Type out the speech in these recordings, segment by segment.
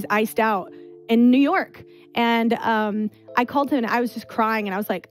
he's iced out in New York. And I called him and I was just crying and I was like,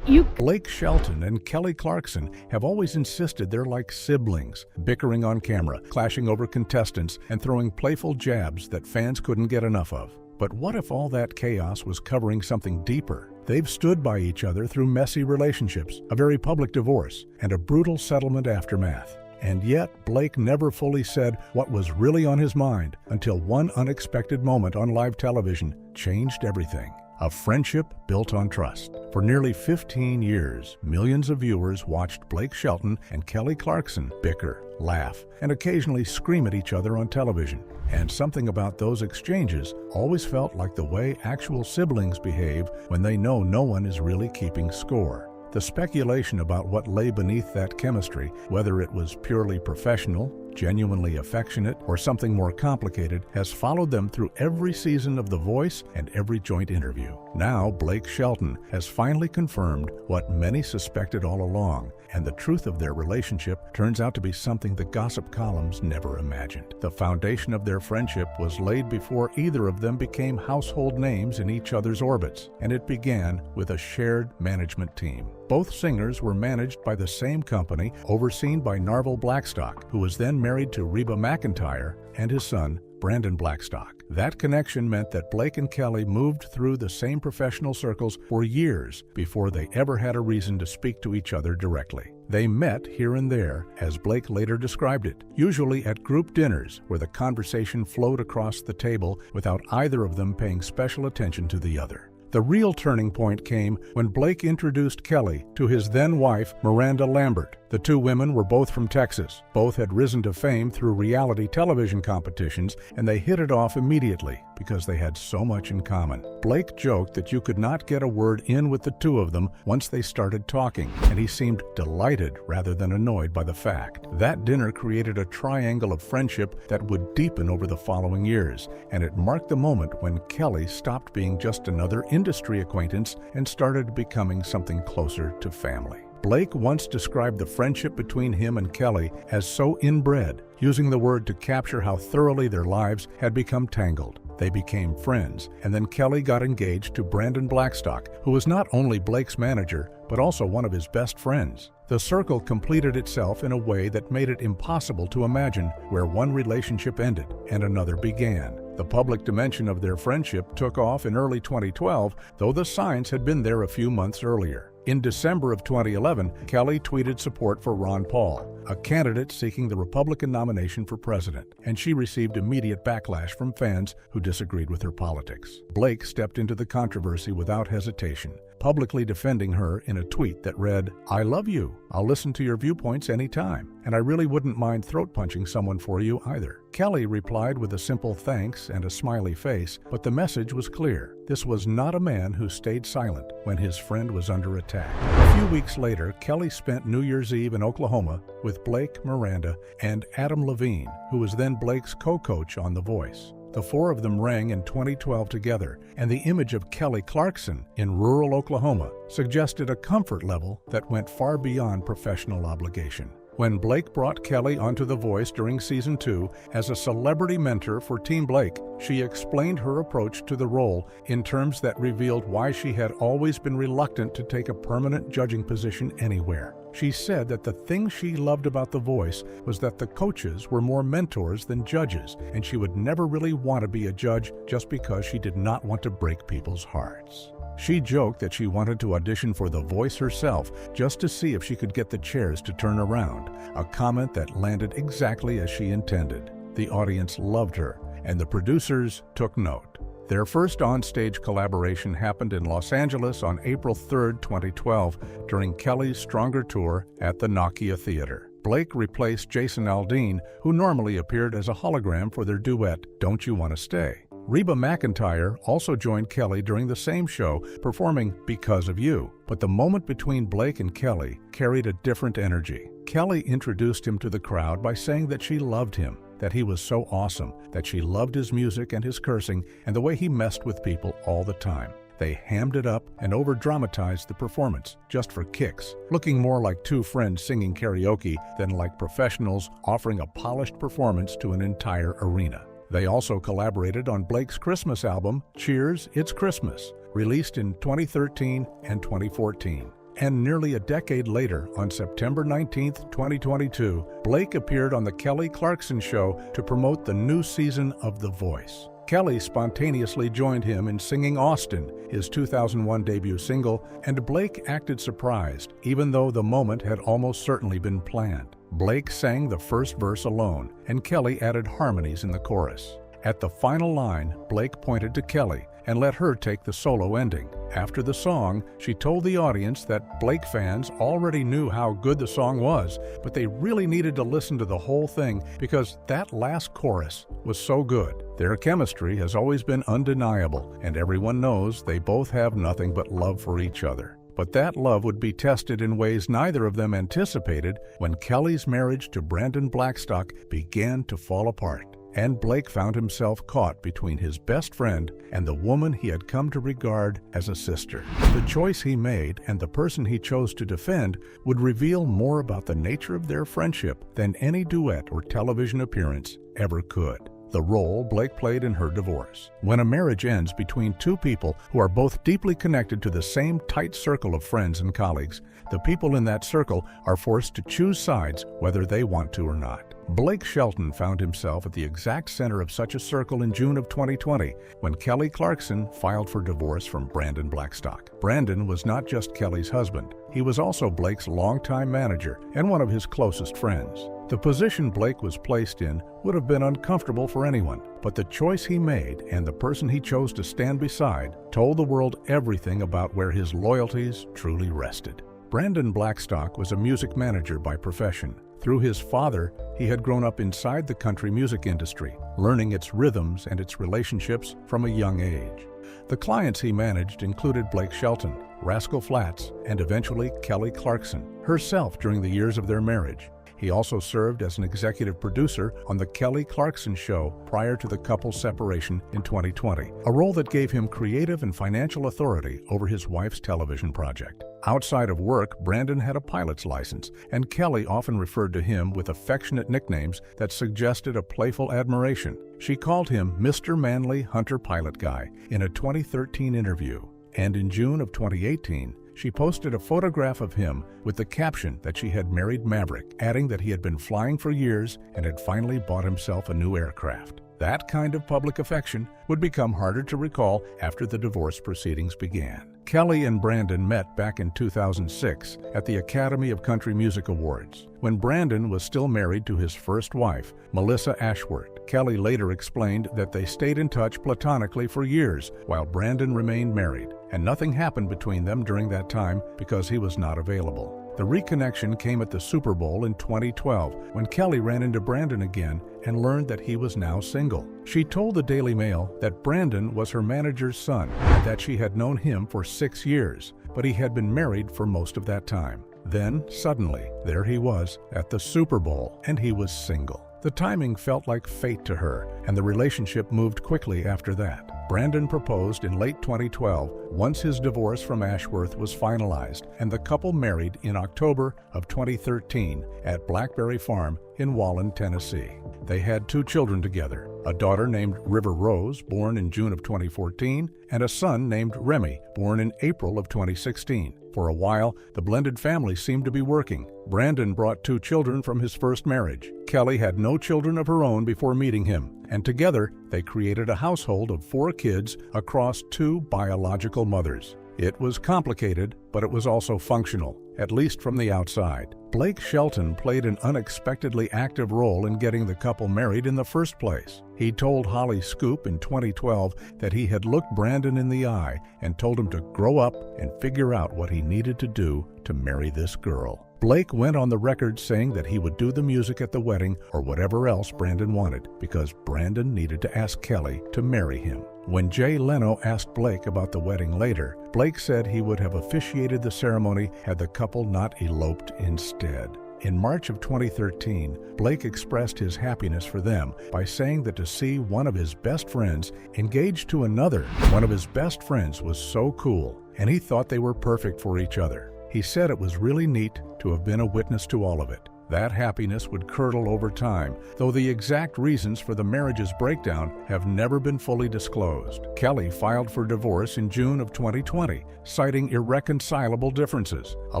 Blake Shelton and Kelly Clarkson have always insisted they're like siblings, bickering on camera, clashing over contestants, and throwing playful jabs that fans couldn't get enough of. But what if all that chaos was covering something deeper? They've stood by each other through messy relationships, a very public divorce, and a brutal settlement aftermath. And yet, Blake never fully said what was really on his mind until one unexpected moment on live television changed everything. A friendship built on trust. For nearly 15 years, millions of viewers watched Blake Shelton and Kelly Clarkson bicker, laugh, and occasionally scream at each other on television. And something about those exchanges always felt like the way actual siblings behave when they know no one is really keeping score. The speculation about what lay beneath that chemistry, whether it was purely professional, genuinely affectionate, or something more complicated, has followed them through every season of The Voice and every joint interview. Now, Blake Shelton has finally confirmed what many suspected all along, and the truth of their relationship turns out to be something the gossip columns never imagined. The foundation of their friendship was laid before either of them became household names in each other's orbits, and it began with a shared management team. Both singers were managed by the same company, overseen by Narvel Blackstock, who was then married to Reba McEntire and his son, Brandon Blackstock. That connection meant that Blake and Kelly moved through the same professional circles for years before they ever had a reason to speak to each other directly. They met here and there, as Blake later described it, usually at group dinners where the conversation flowed across the table without either of them paying special attention to the other. The real turning point came when Blake introduced Kelly to his then-wife, Miranda Lambert. The two women were both from Texas. Both had risen to fame through reality television competitions, and they hit it off immediately because they had so much in common. Blake joked that you could not get a word in with the two of them once they started talking, and he seemed delighted rather than annoyed by the fact. That dinner created a triangle of friendship that would deepen over the following years, and it marked the moment when Kelly stopped being just another industry acquaintance and started becoming something closer to family. Blake once described the friendship between him and Kelly as so inbred, using the word to capture how thoroughly their lives had become tangled. They became friends, and then Kelly got engaged to Brandon Blackstock, who was not only Blake's manager, but also one of his best friends. The circle completed itself in a way that made it impossible to imagine where one relationship ended and another began. The public dimension of their friendship took off in early 2012, though the signs had been there a few months earlier. In December of 2011, Kelly tweeted support for Ron Paul, a candidate seeking the Republican nomination for president, and she received immediate backlash from fans who disagreed with her politics. Blake stepped into the controversy without hesitation, publicly defending her in a tweet that read, "I love you. I'll listen to your viewpoints anytime, and I really wouldn't mind throat-punching someone for you either." Kelly replied with a simple thanks and a smiley face, but the message was clear. This was not a man who stayed silent when his friend was under attack. A few weeks later, Kelly spent New Year's Eve in Oklahoma with Blake, Miranda, and Adam Levine, who was then Blake's co-coach on The Voice. The four of them rang in 2012 together, and the image of Kelly Clarkson in rural Oklahoma suggested a comfort level that went far beyond professional obligation. When Blake brought Kelly onto The Voice during Season 2 as a celebrity mentor for Team Blake, she explained her approach to the role in terms that revealed why she had always been reluctant to take a permanent judging position anywhere. She said that the thing she loved about The Voice was that the coaches were more mentors than judges, and she would never really want to be a judge just because she did not want to break people's hearts. She joked that she wanted to audition for The Voice herself just to see if she could get the chairs to turn around, a comment that landed exactly as she intended. The audience loved her, and the producers took note. Their first onstage collaboration happened in Los Angeles on April 3, 2012, during Kelly's Stronger tour at the Nokia Theater. Blake replaced Jason Aldean, who normally appeared as a hologram for their duet, Don't You Want to Stay? Reba McEntire also joined Kelly during the same show, performing Because of You. But the moment between Blake and Kelly carried a different energy. Kelly introduced him to the crowd by saying that she loved him, that he was so awesome, that she loved his music and his cursing, and the way he messed with people all the time. They hammed it up and over-dramatized the performance, just for kicks, looking more like two friends singing karaoke than like professionals offering a polished performance to an entire arena. They also collaborated on Blake's Christmas album, Cheers, It's Christmas, released in 2013 and 2014. And nearly a decade later, on September 19, 2022, Blake appeared on The Kelly Clarkson Show to promote the new season of The Voice. Kelly spontaneously joined him in singing Austin, his 2001 debut single, and Blake acted surprised, even though the moment had almost certainly been planned. Blake sang the first verse alone, and Kelly added harmonies in the chorus. At the final line, Blake pointed to Kelly and let her take the solo ending. After the song, she told the audience that Blake fans already knew how good the song was, but they really needed to listen to the whole thing because that last chorus was so good. Their chemistry has always been undeniable, and everyone knows they both have nothing but love for each other. But that love would be tested in ways neither of them anticipated when Kelly's marriage to Brandon Blackstock began to fall apart, and Blake found himself caught between his best friend and the woman he had come to regard as a sister. The choice he made and the person he chose to defend would reveal more about the nature of their friendship than any duet or television appearance ever could. The role Blake played in her divorce. When a marriage ends between two people who are both deeply connected to the same tight circle of friends and colleagues, the people in that circle are forced to choose sides whether they want to or not. Blake Shelton found himself at the exact center of such a circle in June of 2020 when Kelly Clarkson filed for divorce from Brandon Blackstock. Brandon was not just Kelly's husband. He was also Blake's longtime manager and one of his closest friends. The position Blake was placed in would have been uncomfortable for anyone, but the choice he made and the person he chose to stand beside told the world everything about where his loyalties truly rested. Brandon Blackstock was a music manager by profession. Through his father, he had grown up inside the country music industry, learning its rhythms and its relationships from a young age. The clients he managed included Blake Shelton, Rascal Flatts, and eventually Kelly Clarkson, herself during the years of their marriage. He also served as an executive producer on The Kelly Clarkson Show prior to the couple's separation in 2020, a role that gave him creative and financial authority over his wife's television project. Outside of work, Brandon had a pilot's license, and Kelly often referred to him with affectionate nicknames that suggested a playful admiration. She called him Mr. Manly Hunter Pilot Guy in a 2013 interview, and in June of 2018, she posted a photograph of him with the caption that she had married Maverick, adding that he had been flying for years and had finally bought himself a new aircraft. That kind of public affection would become harder to recall after the divorce proceedings began. Kelly and Brandon met back in 2006 at the Academy of Country Music Awards, when Brandon was still married to his first wife, Melissa Ashworth. Kelly later explained that they stayed in touch platonically for years while Brandon remained married, and nothing happened between them during that time because he was not available. The reconnection came at the Super Bowl in 2012 when Kelly ran into Brandon again and learned that he was now single. She told the Daily Mail that Brandon was her manager's son and that she had known him for 6 years, but he had been married for most of that time. Then, suddenly, there he was at the Super Bowl, and he was single. The timing felt like fate to her, and the relationship moved quickly after that. Brandon proposed in late 2012 once his divorce from Ashworth was finalized, and the couple married in October of 2013 at Blackberry Farm in Wallen, Tennessee. They had 2 children together, a daughter named River Rose, born in June of 2014, and a son named Remy, born in April of 2016. For a while, the blended family seemed to be working. Brandon brought 2 children from his first marriage. Kelly had no children of her own before meeting him, and together they created a household of 4 kids across 2 biological mothers. It was complicated, but it was also functional, at least from the outside. Blake Shelton played an unexpectedly active role in getting the couple married in the first place. He told Holly Scoop in 2012 that he had looked Brandon in the eye and told him to grow up and figure out what he needed to do to marry this girl. Blake went on the record saying that he would do the music at the wedding or whatever else Brandon wanted because Brandon needed to ask Kelly to marry him. When Jay Leno asked Blake about the wedding later, Blake said he would have officiated the ceremony had the couple not eloped instead. In March of 2013, Blake expressed his happiness for them by saying that to see one of his best friends engaged to another one of his best friends was so cool, and he thought they were perfect for each other. He said it was really neat to have been a witness to all of it. That happiness would curdle over time, though the exact reasons for the marriage's breakdown have never been fully disclosed. Kelly filed for divorce in June of 2020, citing irreconcilable differences, a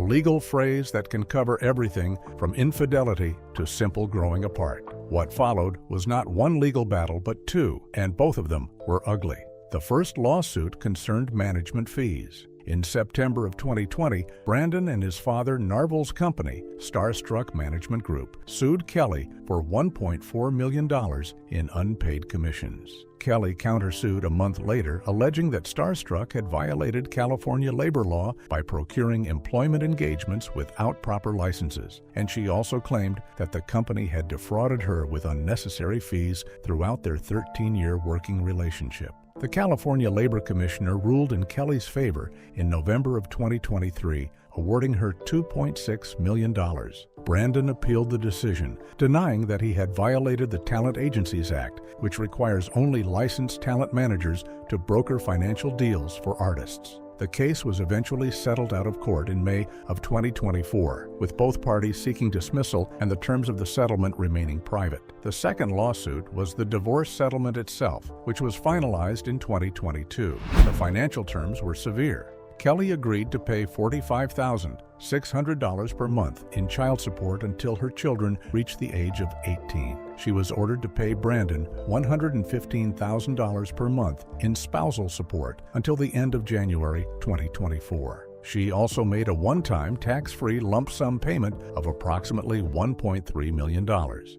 legal phrase that can cover everything from infidelity to simple growing apart. What followed was not one legal battle but two, and both of them were ugly. The first lawsuit concerned management fees. In September of 2020, Brandon and his father Narvel's company, Starstruck Management Group, sued Kelly for $1.4 million in unpaid commissions. Kelly countersued a month later, alleging that Starstruck had violated California labor law by procuring employment engagements without proper licenses, and she also claimed that the company had defrauded her with unnecessary fees throughout their 13-year working relationship. The California Labor Commissioner ruled in Kelly's favor in November of 2023, awarding her $2.6 million. Brandon appealed the decision, denying that he had violated the Talent Agencies Act, which requires only licensed talent managers to broker financial deals for artists. The case was eventually settled out of court in May of 2024, with both parties seeking dismissal and the terms of the settlement remaining private. The second lawsuit was the divorce settlement itself, which was finalized in 2022. The financial terms were severe. Kelly agreed to pay $45,600 per month in child support until her children reached the age of 18. She was ordered to pay Brandon $115,000 per month in spousal support until the end of January 2024. She also made a one-time tax-free lump sum payment of approximately $1.3 million.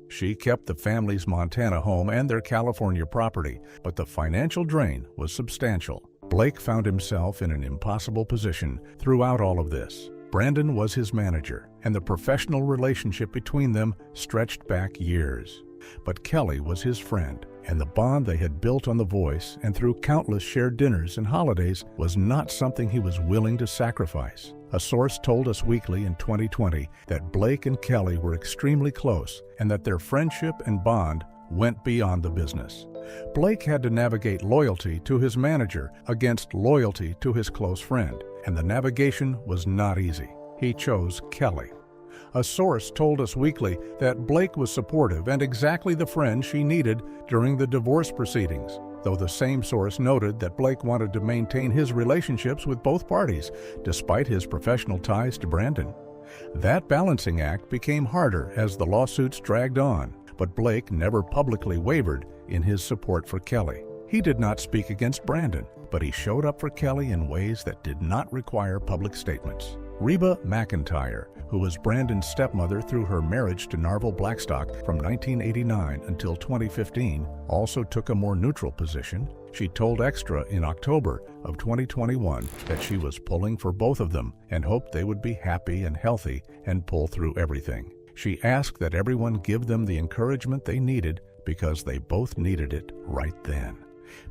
She kept the family's Montana home and their California property, but the financial drain was substantial. Blake found himself in an impossible position throughout all of this. Brandon was his manager, and the professional relationship between them stretched back years. But Kelly was his friend, and the bond they had built on The Voice and through countless shared dinners and holidays was not something he was willing to sacrifice. A source told Us Weekly in 2020 that Blake and Kelly were extremely close and that their friendship and bond went beyond the business. Blake had to navigate loyalty to his manager against loyalty to his close friend, and the navigation was not easy. He chose Kelly. A source told Us Weekly that Blake was supportive and exactly the friend she needed during the divorce proceedings, though the same source noted that Blake wanted to maintain his relationships with both parties, despite his professional ties to Brandon. That balancing act became harder as the lawsuits dragged on, but Blake never publicly wavered in his support for Kelly. He did not speak against Brandon, but he showed up for Kelly in ways that did not require public statements. Reba McEntire, who was Brandon's stepmother through her marriage to Narvel Blackstock from 1989 until 2015, also took a more neutral position. She told Extra in October of 2021 that she was pulling for both of them and hoped they would be happy and healthy and pull through everything. She asked that everyone give them the encouragement they needed because they both needed it right then.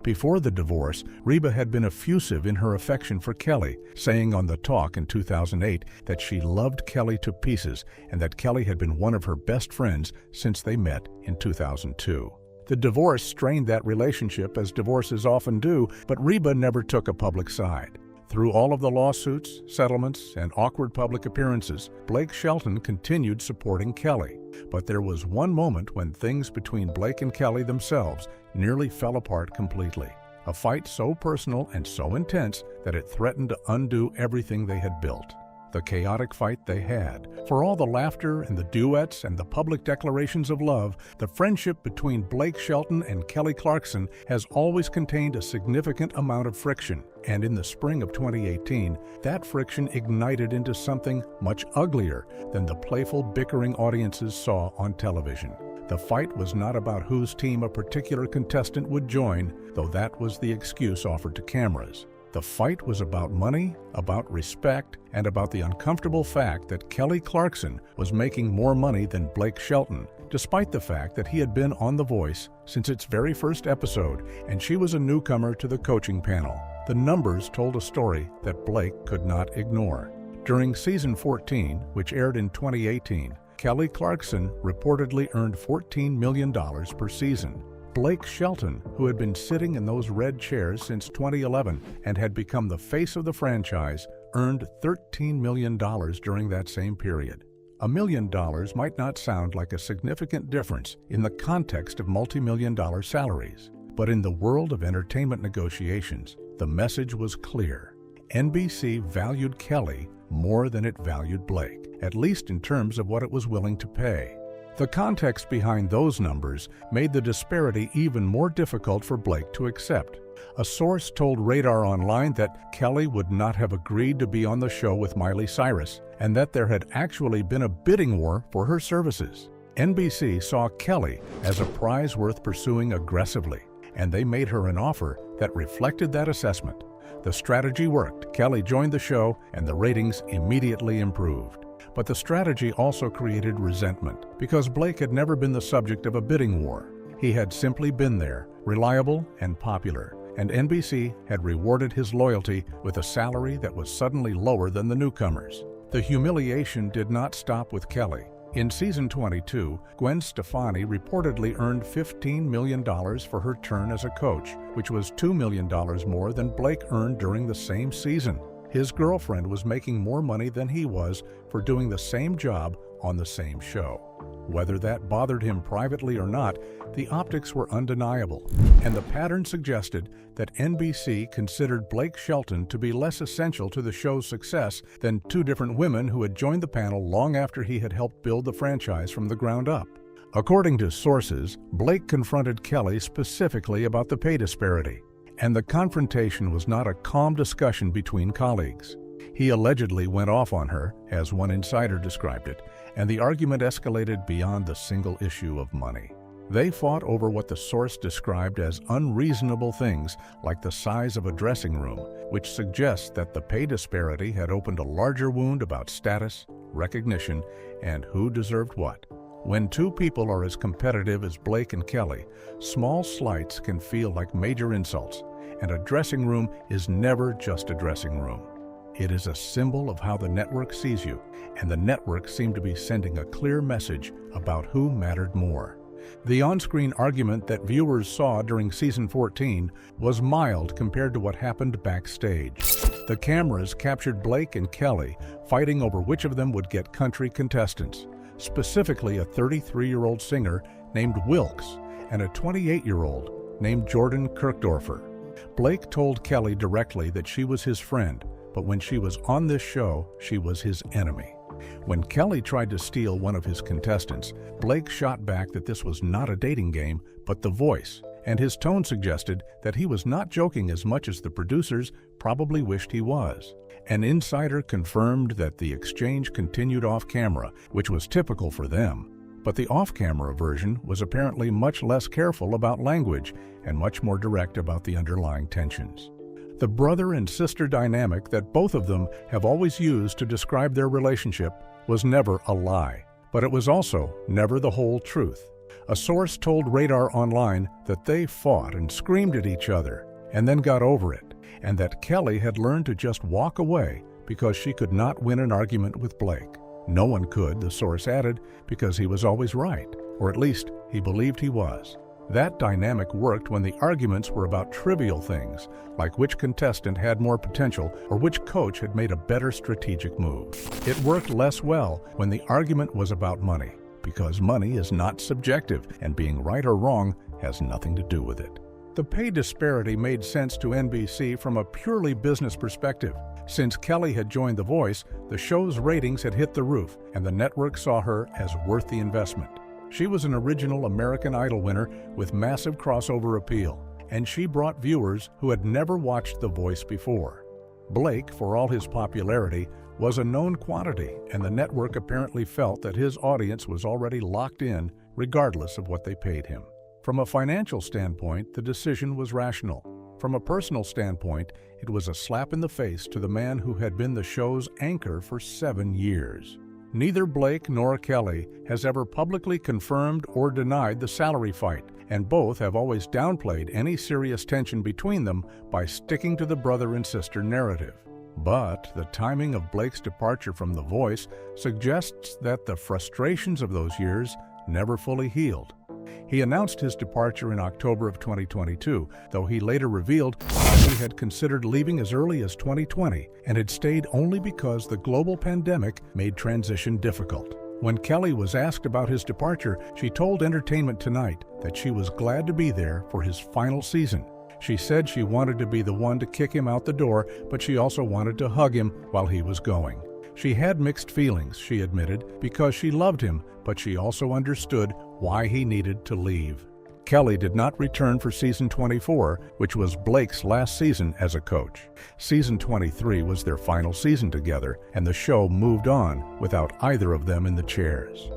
Before the divorce, Reba had been effusive in her affection for Kelly, saying on The Talk in 2008 that she loved Kelly to pieces and that Kelly had been one of her best friends since they met in 2002. The divorce strained that relationship, as divorces often do, but Reba never took a public side. Through all of the lawsuits, settlements, and awkward public appearances, Blake Shelton continued supporting Kelly. But there was one moment when things between Blake and Kelly themselves nearly fell apart completely. A fight so personal and so intense that it threatened to undo everything they had built. The chaotic fight they had. For all the laughter and the duets and the public declarations of love, the friendship between Blake Shelton and Kelly Clarkson has always contained a significant amount of friction. And in the spring of 2018, that friction ignited into something much uglier than the playful bickering audiences saw on television. The fight was not about whose team a particular contestant would join, though that was the excuse offered to cameras. The fight was about money, about respect, and about the uncomfortable fact that Kelly Clarkson was making more money than Blake Shelton, despite the fact that he had been on The Voice since its very first episode, and she was a newcomer to the coaching panel. The numbers told a story that Blake could not ignore. During season 14, which aired in 2018, Kelly Clarkson reportedly earned $14 million per season. Blake Shelton, who had been sitting in those red chairs since 2011 and had become the face of the franchise, earned $13 million during that same period. $1 million might not sound like a significant difference in the context of multi-million-dollar salaries, but in the world of entertainment negotiations, the message was clear. NBC valued Kelly more than it valued Blake, at least in terms of what it was willing to pay. The context behind those numbers made the disparity even more difficult for Blake to accept. A source told Radar Online that Kelly would not have agreed to be on the show with Miley Cyrus, and that there had actually been a bidding war for her services. NBC saw Kelly as a prize worth pursuing aggressively, and they made her an offer that reflected that assessment. The strategy worked. Kelly joined the show, and the ratings immediately improved. But the strategy also created resentment, because Blake had never been the subject of a bidding war. He had simply been there, reliable and popular, and NBC had rewarded his loyalty with a salary that was suddenly lower than the newcomers. The humiliation did not stop with Kelly. In season 22, Gwen Stefani reportedly earned $15 million for her turn as a coach, which was $2 million more than Blake earned during the same season. His girlfriend was making more money than he was for doing the same job on the same show. Whether that bothered him privately or not, the optics were undeniable, and the pattern suggested that NBC considered Blake Shelton to be less essential to the show's success than two different women who had joined the panel long after he had helped build the franchise from the ground up. According to sources, Blake confronted Kelly specifically about the pay disparity, and the confrontation was not a calm discussion between colleagues. He allegedly went off on her, as one insider described it, and the argument escalated beyond the single issue of money. They fought over what the source described as unreasonable things like the size of a dressing room, which suggests that the pay disparity had opened a larger wound about status, recognition, and who deserved what. When two people are as competitive as Blake and Kelly, small slights can feel like major insults, and a dressing room is never just a dressing room. It is a symbol of how the network sees you, and the network seemed to be sending a clear message about who mattered more. The on-screen argument that viewers saw during season 14 was mild compared to what happened backstage. The cameras captured Blake and Kelly fighting over which of them would get country contestants, specifically a 33-year-old singer named Wilkes and a 28-year-old named Jordan Kirkdorfer. Blake told Kelly directly that she was his friend, but when she was on this show, she was his enemy. When Kelly tried to steal one of his contestants, Blake shot back that this was not a dating game, but The Voice, and his tone suggested that he was not joking as much as the producers probably wished he was. An insider confirmed that the exchange continued off-camera, which was typical for them, but the off-camera version was apparently much less careful about language and much more direct about the underlying tensions. The brother and sister dynamic that both of them have always used to describe their relationship was never a lie, but it was also never the whole truth. A source told Radar Online that they fought and screamed at each other and then got over it, and that Kelly had learned to just walk away because she could not win an argument with Blake. No one could, the source added, because he was always right, or at least he believed he was. That dynamic worked when the arguments were about trivial things, like which contestant had more potential or which coach had made a better strategic move. It worked less well when the argument was about money, because money is not subjective, and being right or wrong has nothing to do with it. The pay disparity made sense to NBC from a purely business perspective. Since Kelly had joined The Voice, the show's ratings had hit the roof, and the network saw her as worth the investment. She was an original American Idol winner with massive crossover appeal, and she brought viewers who had never watched The Voice before. Blake, for all his popularity, was a known quantity, and the network apparently felt that his audience was already locked in, regardless of what they paid him. From a financial standpoint, the decision was rational. From a personal standpoint, it was a slap in the face to the man who had been the show's anchor for 7 years. Neither Blake nor Kelly has ever publicly confirmed or denied the salary fight, and both have always downplayed any serious tension between them by sticking to the brother and sister narrative. But the timing of Blake's departure from The Voice suggests that the frustrations of those years never fully healed. He announced his departure in October of 2022, though he later revealed that he had considered leaving as early as 2020 and had stayed only because the global pandemic made transition difficult. When Kelly was asked about his departure, she told Entertainment Tonight that she was glad to be there for his final season. She said she wanted to be the one to kick him out the door, but she also wanted to hug him while he was going. She had mixed feelings, she admitted, because she loved him, but she also understood why he needed to leave. Kelly did not return for season 24, which was Blake's last season as a coach. Season 23 was their final season together, and the show moved on without either of them in the chairs.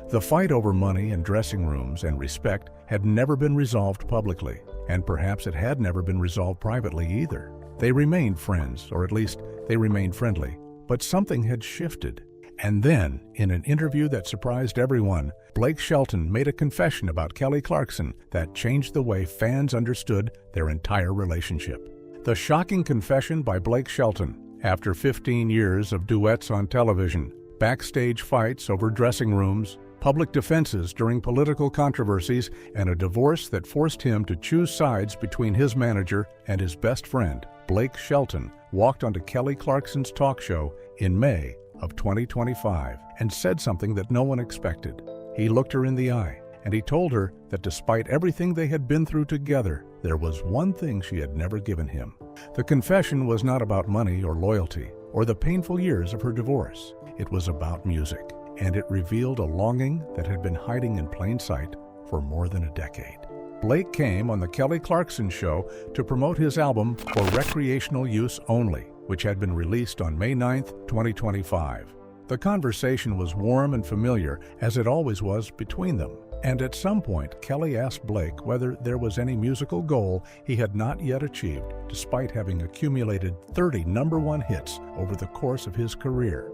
The fight over money and dressing rooms and respect had never been resolved publicly, and perhaps it had never been resolved privately either. They remained friends, or at least they remained friendly, but something had shifted. And then, in an interview that surprised everyone, Blake Shelton made a confession about Kelly Clarkson that changed the way fans understood their entire relationship. The shocking confession by Blake Shelton, after 15 years of duets on television, backstage fights over dressing rooms, public defenses during political controversies, and a divorce that forced him to choose sides between his manager and his best friend, Blake Shelton, walked onto Kelly Clarkson's talk show in May of 2025 and said something that no one expected. He looked her in the eye, and he told her that despite everything they had been through together, there was one thing she had never given him. The confession was not about money or loyalty or the painful years of her divorce. It was about music, and it revealed a longing that had been hiding in plain sight for more than a decade. Blake came on the Kelly Clarkson Show to promote his album for recreational use only, which had been released on May 9, 2025. The conversation was warm and familiar, as it always was between them. And at some point, Kelly asked Blake whether there was any musical goal he had not yet achieved, despite having accumulated 30 number-one hits over the course of his career.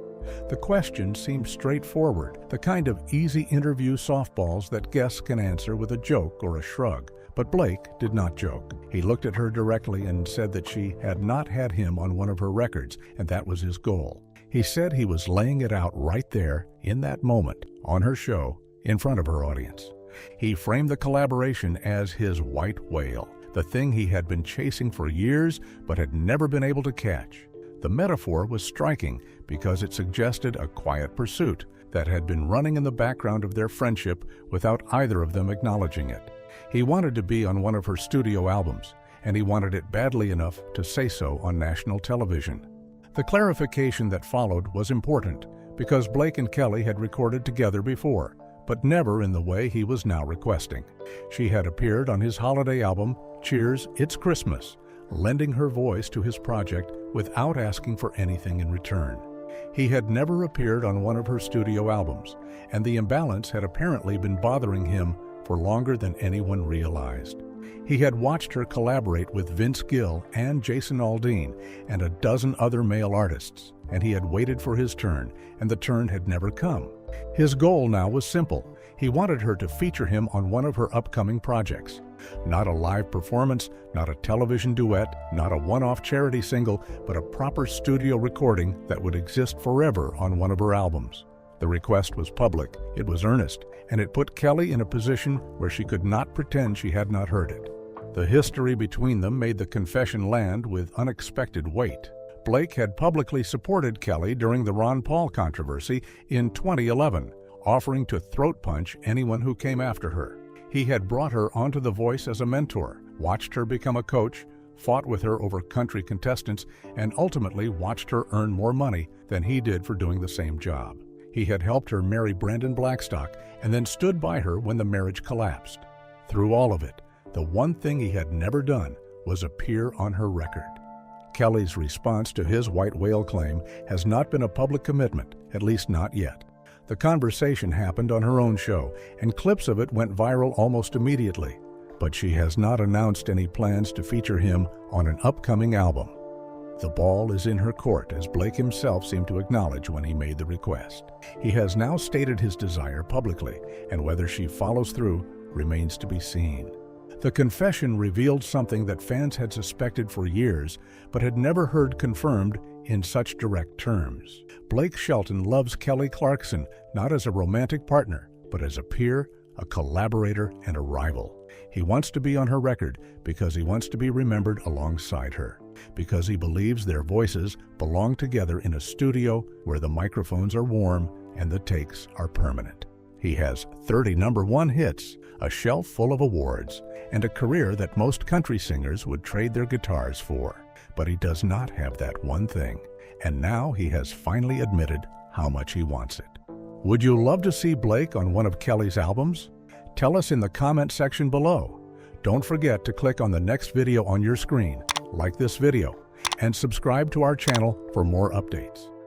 The question seemed straightforward, the kind of easy interview softballs that guests can answer with a joke or a shrug. But Blake did not joke. He looked at her directly and said that she had not had him on one of her records, and that was his goal. He said he was laying it out right there, in that moment, on her show, in front of her audience. He framed the collaboration as his white whale, the thing he had been chasing for years but had never been able to catch. The metaphor was striking because it suggested a quiet pursuit that had been running in the background of their friendship without either of them acknowledging it. He wanted to be on one of her studio albums, and he wanted it badly enough to say so on national television. The clarification that followed was important because Blake and Kelly had recorded together before, but never in the way he was now requesting. She had appeared on his holiday album, Cheers, It's Christmas, lending her voice to his project without asking for anything in return. He had never appeared on one of her studio albums, and the imbalance had apparently been bothering him for longer than anyone realized. He had watched her collaborate with Vince Gill and Jason Aldean and a dozen other male artists, and he had waited for his turn, and the turn had never come. His goal now was simple. He wanted her to feature him on one of her upcoming projects. Not a live performance, not a television duet, not a one-off charity single, but a proper studio recording that would exist forever on one of her albums. The request was public, it was earnest, and it put Kelly in a position where she could not pretend she had not heard it. The history between them made the confession land with unexpected weight. Blake had publicly supported Kelly during the Ron Paul controversy in 2011, offering to throat punch anyone who came after her. He had brought her onto The Voice as a mentor, watched her become a coach, fought with her over country contestants, and ultimately watched her earn more money than he did for doing the same job. He had helped her marry Brandon Blackstock and then stood by her when the marriage collapsed. Through all of it, the one thing he had never done was appear on her record. Kelly's response to his white whale claim has not been a public commitment, at least not yet. The conversation happened on her own show, and clips of it went viral almost immediately, but she has not announced any plans to feature him on an upcoming album. The ball is in her court, as Blake himself seemed to acknowledge when he made the request. He has now stated his desire publicly, and whether she follows through remains to be seen. The confession revealed something that fans had suspected for years, but had never heard confirmed in such direct terms. Blake Shelton loves Kelly Clarkson not as a romantic partner, but as a peer, a collaborator, and a rival. He wants to be on her record because he wants to be remembered alongside her. because he believes their voices belong together in a studio where the microphones are warm and the takes are permanent. He has 30 #1 hits, a shelf full of awards, and a career that most country singers would trade their guitars for. But he does not have that one thing, and now he has finally admitted how much he wants it. Would you love to see Blake on one of Kelly's albums? Tell us in the comment section below. Don't forget to click on the next video on your screen, like this video, and subscribe to our channel for more updates.